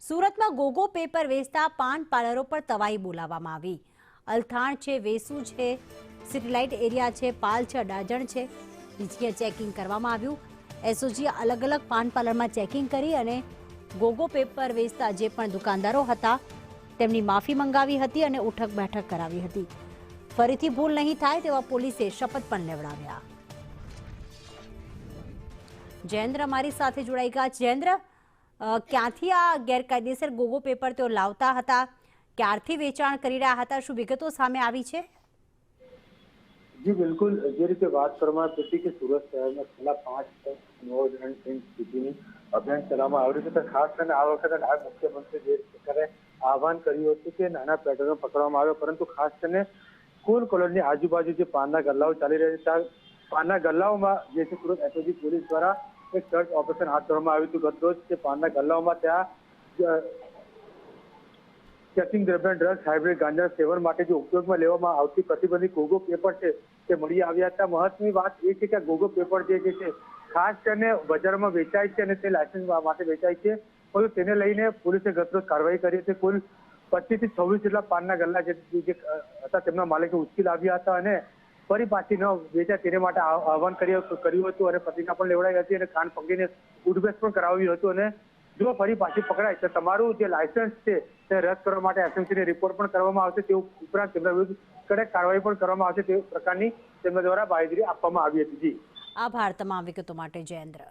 સુરતમાં ગોગો પેપર વેચતા પાન પાર્લરો પર તવાઈ બોલાવવામાં આવી। અલથાણ છે, વેસુ છે, સિટીલાઇટ એરિયા છે, પાલ છે, અડાજણ છે, બીજી ચેકિંગ કરવામાં આવ્યું। એસઓજીએ અલગ અલગ પાન પાર્લરમાં ચેકિંગ કરી અને ગોગો પેપર વેચતા જે પણ દુકાનદારો હતા તેમની માફી મંગાવી હતી અને ઉઠક બેઠક કરાવી હતી। ફરીથી ભૂલ નહીં થાય તેવા પોલીસે શપથ પણ લેવડાવ્યા। જયેન્દ્ર અમારી સાથે જોડાઈ ગયા। જયેન્દ્ર, ક્યાંથી આ ગેરકાયદેસર ગોગો પેપર તેઓ લાવતા હતા, ક્યારથી વેચાણ કરી રહ્યા હતા, શું વિગતો સામે આવી છે? जी बिल्कुल, જે રીતે વાત કરવામાં આવી કે સુરત શહેરમાં છેલ્લા 5 નવજણ સ્થિતિની અભિયાન ચલાવવામાં આવ્યું છે। તો ખાસ કરીને આ વખતે નાયબ મુખ્યમંત્રી જે સરકારે આહવાન કર્યું હતું કે નાના પેટર્નો પકડવામાં આવ્યો, પરંતુ ખાસ કરીને સ્કૂલ કોલોની આજુબાજુ જે પાનના ગલ્લાઓ ચાલી રહ્યા છે, પાનના ગલ્લાઓમાં જે છે સુરત એસઓજી પોલીસ દ્વારા એક સર્ચ ઓપરેશન હાથ ધરવામાં આવ્યું હતું। ગતરોજ તે પાનના ગલ્લાઓમાં ત્યાં ચેકિંગ દરમિયાન ડ્રગ્સ, હાઇબ્રિડ ગાંજા સેવન માટે જે ઉપયોગમાં લેવામાં આવતી પ્રતિબંધિત ગોગો પેપર છે તે મળી આવ્યા હતા। મહત્વની વાત એ છે કે આ ગોગો પેપર જે છે ખાસ કરીને બજારમાં વેચાય છે અને તે લાયસન્સ માટે વેચાય છે, પરંતુ તેને લઈને પોલીસે ગતરોજ કાર્યવાહી કરી હતી। કુલ 25 થી 26 જેટલા પાનના ગલ્લા જે હતા તેમના માલિકે ઉચકી લાવ્યા હતા અને ફરી પાછી ન વેચાય તેને માટે આહવાન કર્યું હતું અને પ્રતિજ્ઞા પણ લેવડાવી હતી અને કાન પકડીને ઉઠબેસ પણ કરાવ્યું હતું। અને જો ફરી પાછી પકડાય તો તમારું જે લાયસન્સ છે તે રદ કરવા માટે એસએમસીને રિપોર્ટ પણ કરવામાં આવશે। તે ઉપરાંત તેમના વિરુદ્ધ કડક કાર્યવાહી પણ કરવામાં આવશે તે પ્રકારની તેમના દ્વારા બાંયધરી આપવામાં આવી હતી। આભાર તમામ વિગતો માટે જયેન્દ્ર।